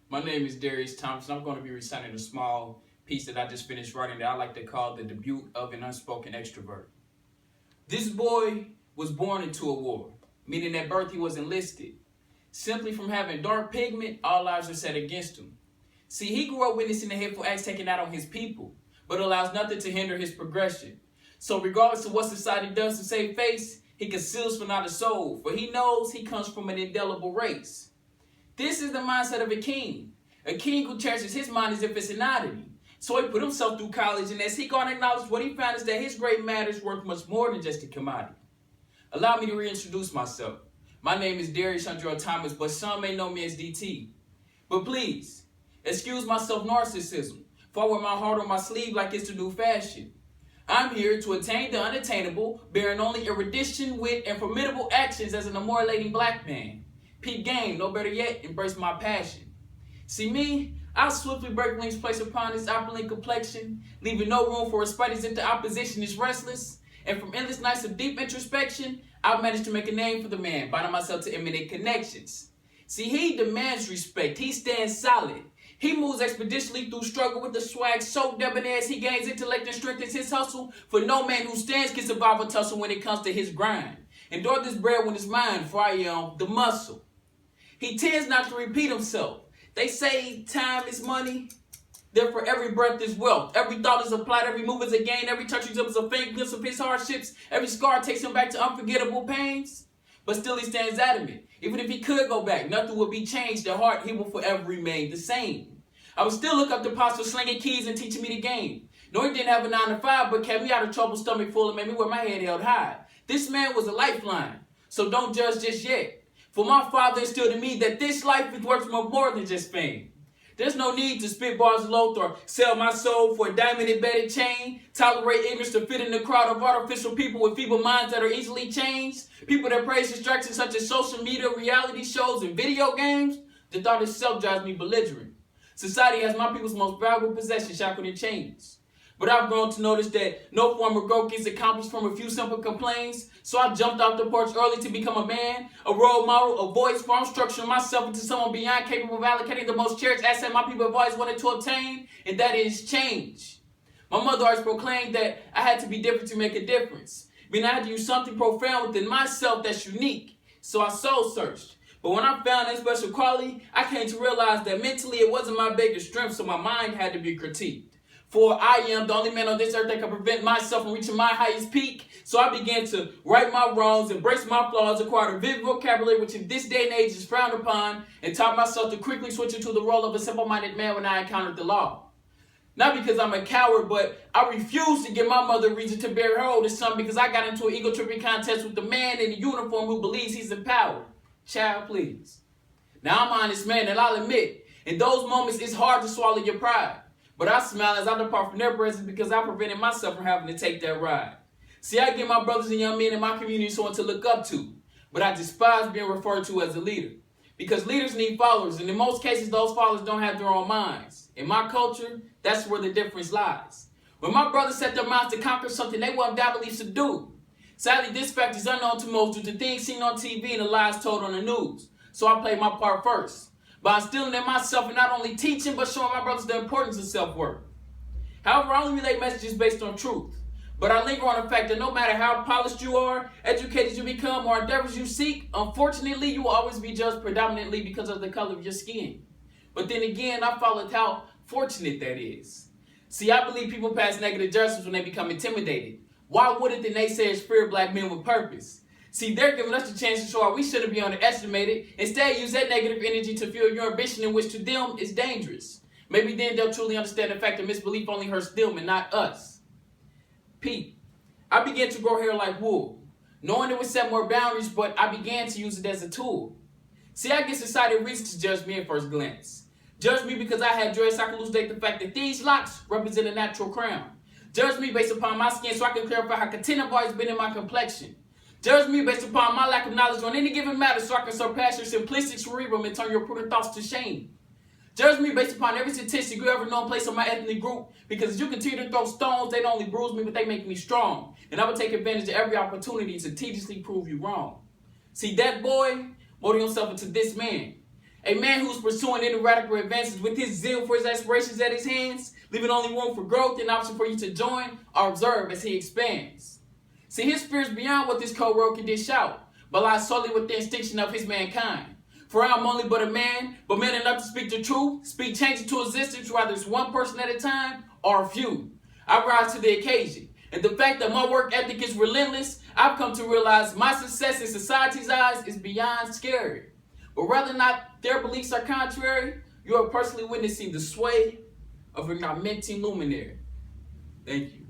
My name is Darrius Thompson. I'm going to be reciting a small piece that I just finished writing that I like to call the debut of an unspoken extrovert. This boy was born into a war, meaning at birth he was enlisted. Simply from having dark pigment, all odds are set against him. See, he grew up witnessing the hateful acts taken out on his people, but allows nothing to hinder his progression. So regardless of what society does to save face, he conceals for not a soul, for he knows he comes from an indelible race. This is the mindset of a king who cherishes his mind as if it's an oddity. So he put himself through college, and as he garnered knowledge, what he found is that his great matter is worth much more than just a commodity. Allow me to reintroduce myself. My name is Darrius Thomas, but some may know me as DT. But please, excuse my self-narcissism, for I wear my heart on my sleeve like it's the new fashion. I'm here to attain the unattainable, bearing only erudition, wit, and formidable actions as an immortalating black man. Peep game, no better yet, embrace my passion. See me, I'll swiftly break links placed upon this opulent complexion, leaving no room for respite as if the opposition is restless. And from endless nights of deep introspection, I've managed to make a name for the man, binding myself to imminent connections. See, he demands respect, he stands solid. He moves expeditiously through struggle with the swag so debonair as he gains intellect and strengthens his hustle. For no man who stands can survive a tussle when it comes to his grind. Endure this bread when it's mine, for I am the muscle. He tends not to repeat himself. They say time is money. Therefore, every breath is wealth. Every thought is applied. Every move is a gain. Every touch resembles a faint glimpse of his hardships. Every scar takes him back to unforgettable pains. But still he stands adamant. Even if he could go back, nothing would be changed. At heart, he will forever remain the same. I would still look up to Pops for slinging keys and teaching me the game. No, he didn't have a 9 to 5, but kept me out of trouble, stomach full, and made me wear my head held high. This man was a lifeline. So don't judge just yet. For my father instilled in me that this life is worth more than just fame. There's no need to spit bars loath or sell my soul for a diamond-embedded chain. Tolerate ignorance to fit in the crowd of artificial people with feeble minds that are easily changed. People that praise distractions such as social media, reality shows, and video games. The thought itself drives me belligerent. Society has my people's most valuable possession shackled in chains. But I've grown to notice that no form of growth gets accomplished from a few simple complaints. So I jumped off the porch early to become a man, a role model, a voice, for I'm structuring myself into someone beyond capable of allocating the most cherished asset my people have always wanted to obtain, and that is change. My mother always proclaimed that I had to be different to make a difference. Meaning I had to use something profound within myself that's unique. So I soul searched. But when I found that special quality, I came to realize that mentally it wasn't my biggest strength, so my mind had to be critiqued. For I am the only man on this earth that can prevent myself from reaching my highest peak. So I began to right my wrongs, embrace my flaws, acquire a vivid vocabulary which in this day and age is frowned upon, and taught myself to quickly switch into the role of a simple-minded man when I encountered the law. Not because I'm a coward, but I refused to give my mother a reason to bury her oldest son because I got into an ego-tripping contest with the man in the uniform who believes he's empowered. Child, please. Now I'm an honest man, and I'll admit, in those moments it's hard to swallow your pride. But I smile as I depart from their presence because I prevented myself from having to take that ride. See, I give my brothers and young men in my community someone to look up to, but I despise being referred to as a leader. Because leaders need followers, and in most cases, those followers don't have their own minds. In my culture, that's where the difference lies. When my brothers set their minds to conquer something, they will undoubtedly subdue. Sadly, this fact is unknown to most due to things seen on TV and the lies told on the news. So I played my part first, by instilling in myself and not only teaching, but showing my brothers the importance of self-worth. However, I only relay messages based on truth. But I linger on the fact that no matter how polished you are, educated you become, or endeavors you seek, unfortunately, you will always be judged predominantly because of the color of your skin. But then again, I followed how fortunate that is. See, I believe people pass negative judgments when they become intimidated. Why wouldn't the naysayers fear black men with purpose? See, they're giving us the chance to show how we shouldn't be underestimated. Instead, use that negative energy to fuel your ambition, in which to them is dangerous. Maybe then they'll truly understand the fact that misbelief only hurts them and not us. Pete, I began to grow hair like wool, knowing it would set more boundaries, but I began to use it as a tool. See, I get society reasons to judge me at first glance. Judge me because I had dreads, so I can elucidate the fact that these locks represent a natural crown. Judge me based upon my skin so I can clarify how content I've always been in my complexion. Judge me based upon my lack of knowledge on any given matter so I can surpass your simplistic cerebrum and turn your prudent thoughts to shame. Judge me based upon every statistic you ever known placed on my ethnic group, because as you continue to throw stones, they don't only bruise me, but they make me strong. And I will take advantage of every opportunity to tediously prove you wrong. See, that boy molding himself into this man. A man who's pursuing any radical advances with his zeal for his aspirations at his hands, leaving only room for growth and option for you to join or observe as he expands. See, his spirit is beyond what this cold world can dish out, but lies solely with the extinction of his mankind. For I am only but a man, but man enough to speak the truth, speak change into existence, whether it's one person at a time or a few. I rise to the occasion. And the fact that my work ethic is relentless, I've come to realize my success in society's eyes is beyond scary. But whether or not their beliefs are contrary, you are personally witnessing the sway of an augmenting luminary. Thank you.